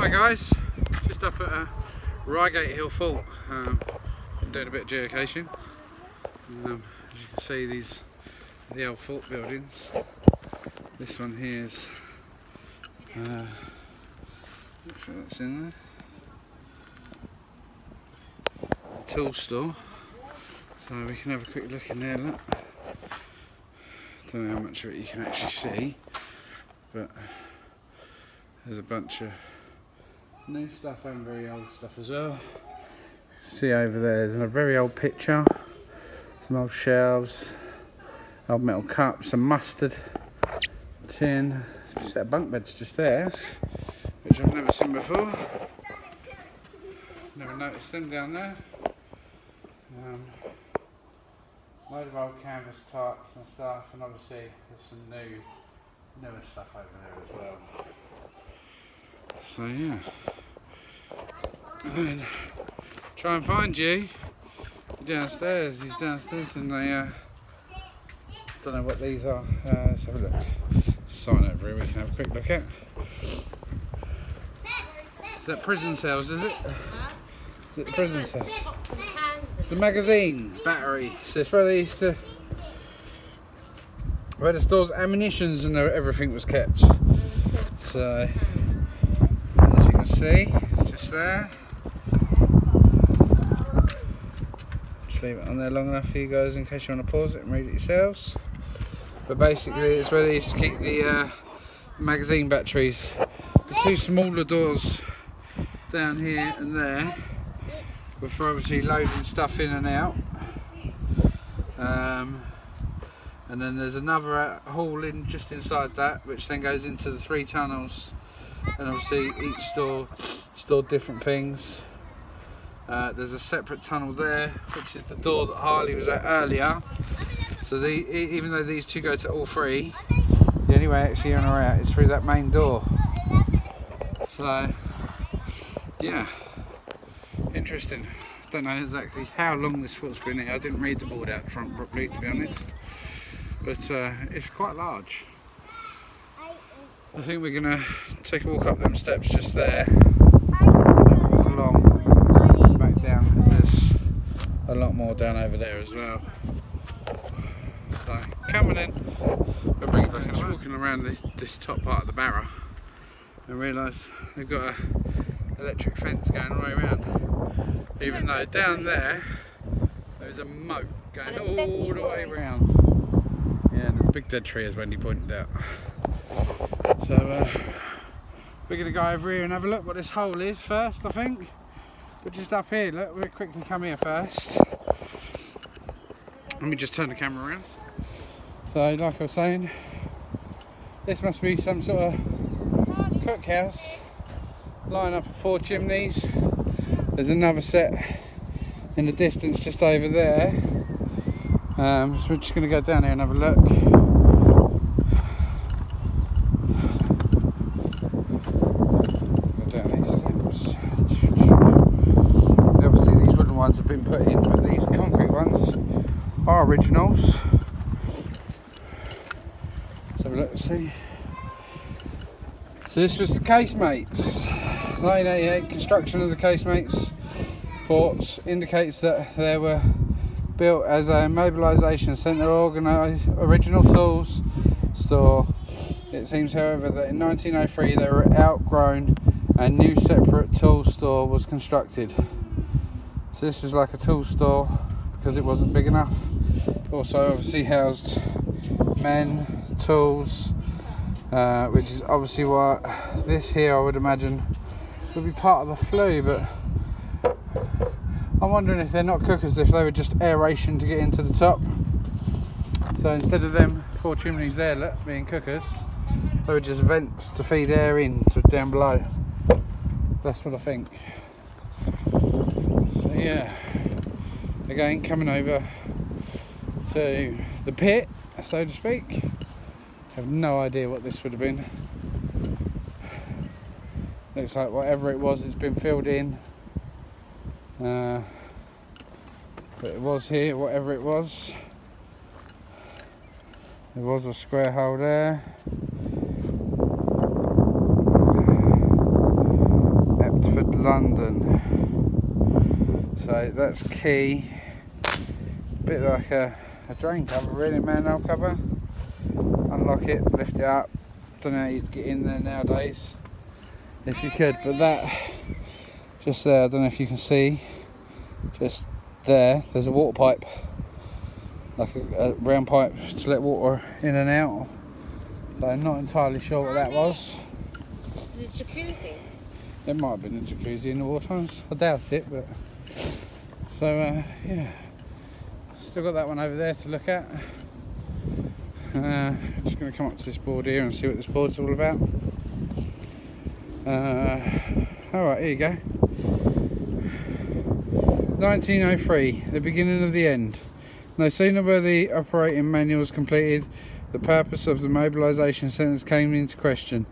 Hi guys, just up at Reigate Hill Fort, doing a bit of geocaching. As you can see, these are the old fort buildings. This one here is, not sure that's in there, a tool store, so we can have a quick look in there. Look, don't know how much of it you can actually see, but there's a bunch of new stuff and very old stuff as well. See over there's a very old picture, some old shelves, old metal cups, some mustard tin, a set of bunk beds just there, which I've never seen before. Never noticed them down there. Load of old canvas tarps and stuff, and obviously there's some newer stuff over there as well. So yeah, and then try and find you downstairs. He's downstairs, and they don't know what these are. Let's have a look. Sign over here we can have a quick look at. Is that prison cells? Is it? Is it the prison cells? It's a magazine battery. So it's where they used to, where the store's ammunitions and everything was kept. So as you can see, just there. Just leave it on there long enough for you guys in case you want to pause it and read it yourselves. But basically it's where they used to keep the magazine batteries. The two smaller doors down here and there were for obviously loading stuff in and out. And then there's another hall in just inside that, which then goes into the 3 tunnels. And obviously each store stored different things. There's a separate tunnel there, which is the door that Harley was at earlier. So even though these two go to all 3, the only way actually in or out is through that main door. So yeah, interesting. Don't know exactly how long this fort's been here. I didn't read the board out front properly, to be honest, but it's quite large. I think we're gonna take a walk up them steps just there, and walk along back down. There's a lot more down over there as well. So coming in, we'll bring it back. I was walking around this top part of the barrow and realised they've got an electric fence going all the way around, even though down there there's a moat going all the way around. Yeah, and there's a big dead tree, as Wendy pointed out. So we're going to go over here and have a look what this hole is first, I think. But just up here, look, we'll quickly come here first. Let me just turn the camera around. So like I was saying, this must be some sort of cookhouse. Line up of 4 chimneys. There's another set in the distance just over there. So we're just going to go down here and have a look. Go down these steps. Obviously these wooden ones have been put in, but these concrete ones are originals. Let's have a look and see. So this was the casemates. 1988 construction of the casemates forts indicates that they were built as a mobilisation centre, organised original tools store. It seems, however, that in 1903 they were outgrown and new separate tool store was constructed. So this was like a tool store because it wasn't big enough. Also obviously housed men, tools, which is obviously what this here I would imagine would be part of the flue, but I'm wondering if they're not cookers, if they were just aeration to get into the top. So instead of them 4 chimneys there, look, being cookers, they were just vents to feed air in to down below. That's what I think. So yeah, again coming over to the pit, so to speak. I have no idea what this would have been. Looks like whatever it was, it's been filled in. But it was here, whatever it was. There was a square hole there. London. So that's key. Bit like a drain cover really, manhole cover. Unlock it, lift it up. Don't know how you'd get in there nowadays if you could, but that just there, I don't know if you can see, just there's a water pipe, like a round pipe to let water in and out. So I'm not entirely sure what that was. The jacuzzi? It might have been a jacuzzi in the war times, I doubt it, but so yeah, still got that one over there to look at. Just going to come up to this board here and see what this board's all about. Alright, here you go. 1903, the beginning of the end. No sooner were the operating manuals completed, the purpose of the mobilisation centres came into question.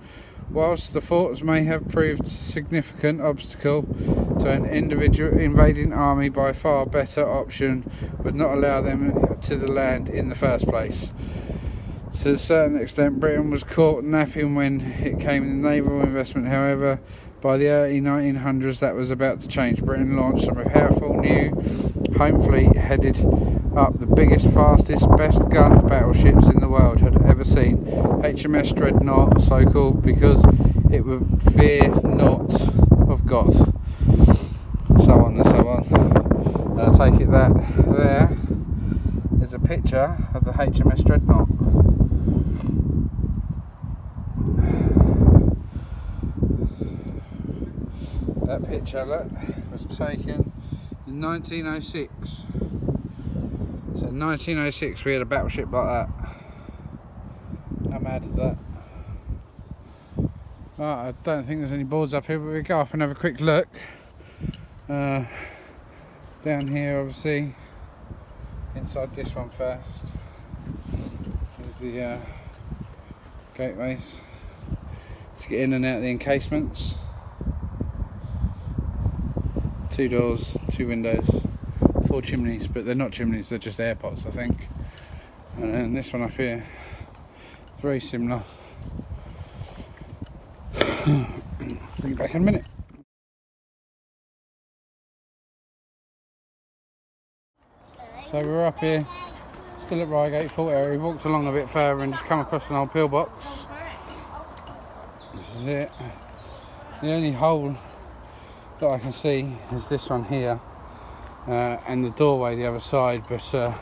Whilst the forts may have proved a significant obstacle to an individual invading army, by far better option would not allow them to the land in the first place. To a certain extent, Britain was caught napping when it came to naval investment. However, by the early 1900s, that was about to change. Britain launched some powerful new home fleet, headed up the biggest, fastest, best gunned battleships in the world had ever seen. HMS Dreadnought, so called because it would fear not of God. So on and so on. And I take it that there is a picture of the HMS Dreadnought. That picture, look, was taken in 1906. So in 1906 we had a battleship like that. How mad is that? Right, I don't think there's any boards up here, but we'll go up and have a quick look. Down here, obviously, inside this one first. There's the gateways to get in and out of the encasements. 2 doors, 2 windows, 4 chimneys, but they're not chimneys, they're just air pots, I think. And then this one up here, very similar. Bring it back in a minute. So we're up here, still at Reigate Fort area. We walked along a bit further and just come across an old pillbox. This is it. The only hole that I can see is this one here, and the doorway the other side, but well,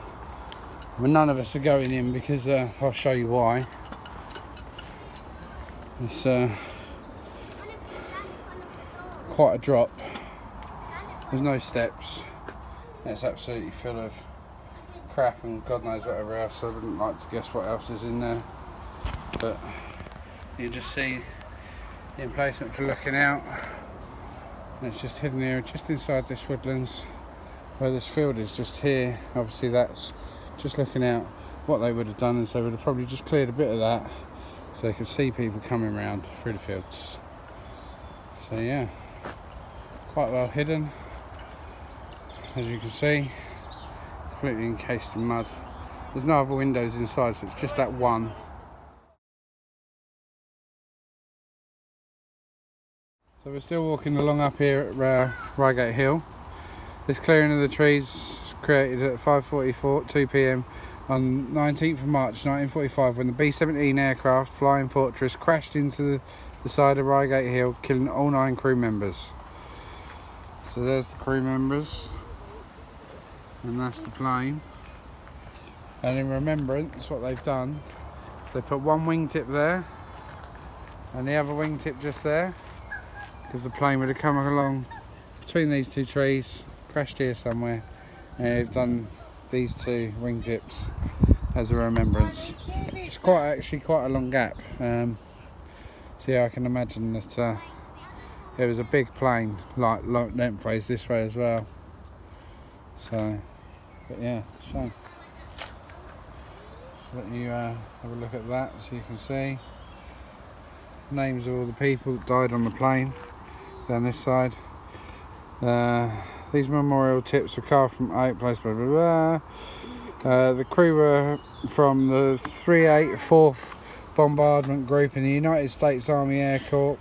none of us are going in because I'll show you why. It's quite a drop. There's no steps. It's absolutely full of crap and God knows whatever else. I wouldn't like to guess what else is in there, but you just see the emplacement for looking out. It's just hidden here, just inside this woodlands, where this field is just here. Obviously that's just looking out. What they would have done is they would have probably just cleared a bit of that so they could see people coming around through the fields. So yeah, quite well hidden, as you can see, completely encased in mud. There's no other windows inside, so it's just that one. So we're still walking along up here at Reigate Hill. This clearing of the trees was created at 5:42 p.m. on 19th of March 1945 when the B-17 aircraft Flying Fortress crashed into the side of Reigate Hill, killing all 9 crew members. So there's the crew members, and that's the plane. And in remembrance, what they've done, they put one wingtip there and the other wingtip just there, because the plane would have come along between these 2 trees, crashed here somewhere, and they've done these 2 wingtips as a remembrance. It's actually quite a long gap. So yeah, I can imagine that there was a big plane like lengthways this way as well. So, but yeah, shame. Let you have a look at that so you can see names of all the people that died on the plane down this side. These memorial tips were carved from oak, place blah blah blah. The crew were from the 384th Bombardment Group in the United States Army Air Corps.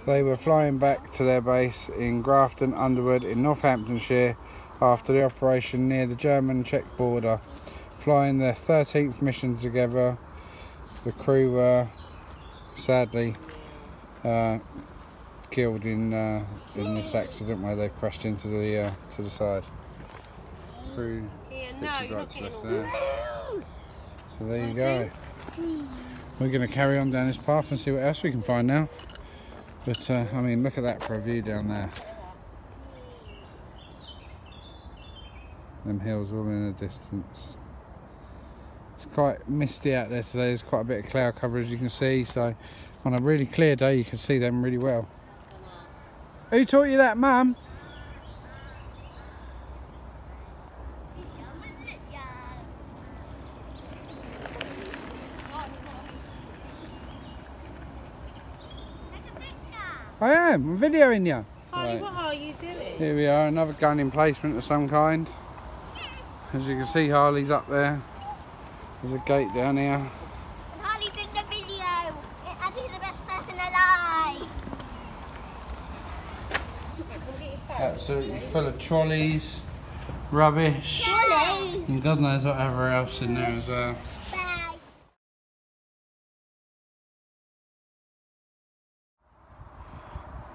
They were flying back to their base in Grafton Underwood in Northamptonshire after the operation near the German-Czech border. Flying their 13th mission together, the crew were sadly killed in this accident where they crashed into the side. Crew pictures right to left there. So there you go. We're going to carry on down this path and see what else we can find now. But I mean, look at that for a view down there. Them hills all in the distance. It's quite misty out there today. There's quite a bit of cloud cover, as you can see. So on a really clear day, you can see them really well. Who taught you that, Mum? I am. I'm videoing you. Harley, what are you doing? Here we are, another gun emplacement of some kind. As you can see, Harley's up there. There's a gate down here. And Harley's in the video. And he's the best person alive. Absolutely full of trolleys, rubbish, Trolleys. and God knows whatever else in there as well. Bye.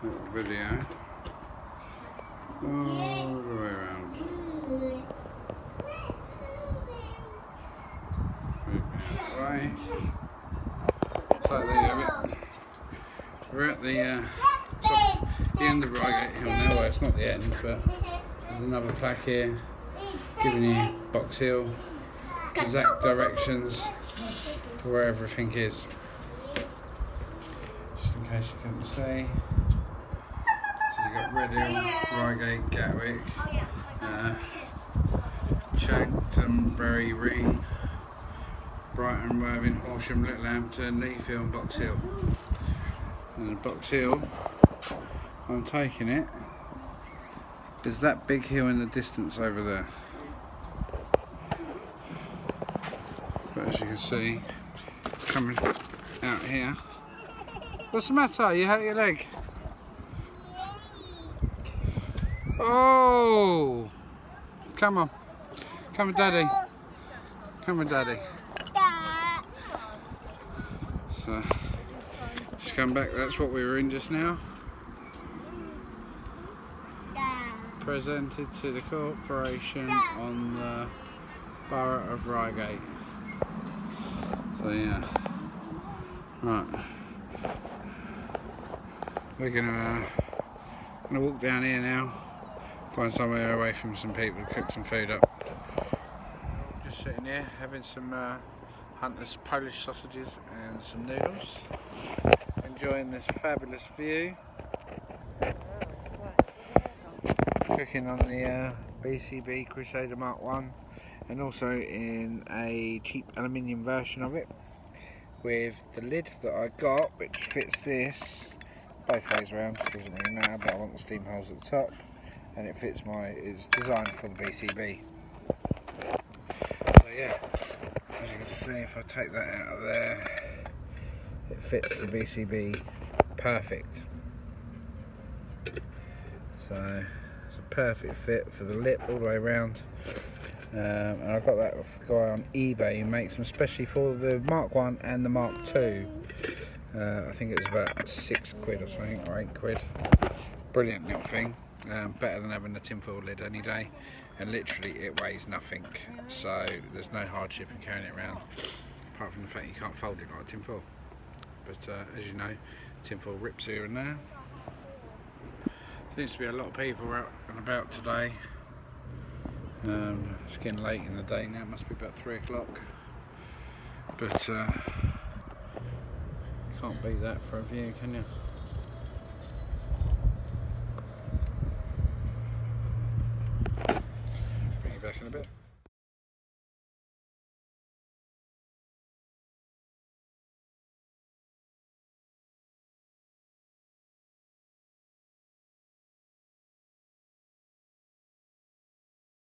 Little video. All the way around. Right. So there you have it. We're at the end of Reigate Hill now. Well, it's not the end, but there's another plaque here giving you Box Hill, exact directions to where everything is. Just in case you couldn't see. So you've got Red Hill, Reigate, Gatwick, Chancton, Bury, Ring, Brighton, Worthing, Horsham, Little Hampton, Leith Hill and Box Hill. And Box Hill, I'm taking it, is that big hill in the distance over there. But as you can see, coming out here. What's the matter? You hurt your leg? Oh! Come on. Come with Daddy. Come with Daddy. So, just come back, that's what we were in just now. Presented to the corporation on the borough of Reigate. So yeah. Right. We're gonna walk down here now, find somewhere away from some people to cook some food up. Just sitting here having some Hunter's Polish sausages and some noodles. Enjoying this fabulous view. Cooking on the BCB Crusader Mark 1 and also in a cheap aluminium version of it with the lid that I got, which fits this both ways around, doesn't really matter, but I want the steam holes at the top, and it fits it's designed for the BCB. So yeah, as you can see, if I take that out of there, it fits the BCB perfect. So it's a perfect fit for the lip all the way around. And I got that guy on eBay who makes them especially for the Mark 1 and the Mark 2. I think it was about £6 or something, or £8. Brilliant little thing. Better than having a tinfoil lid any day. And literally it weighs nothing, so there's no hardship in carrying it around, apart from the fact you can't fold it like tinfoil. But as you know, tinfoil rips here and there. Seems to be a lot of people out and about today. It's getting late in the day now, it must be about 3 o'clock. But can't beat that for a view, can you?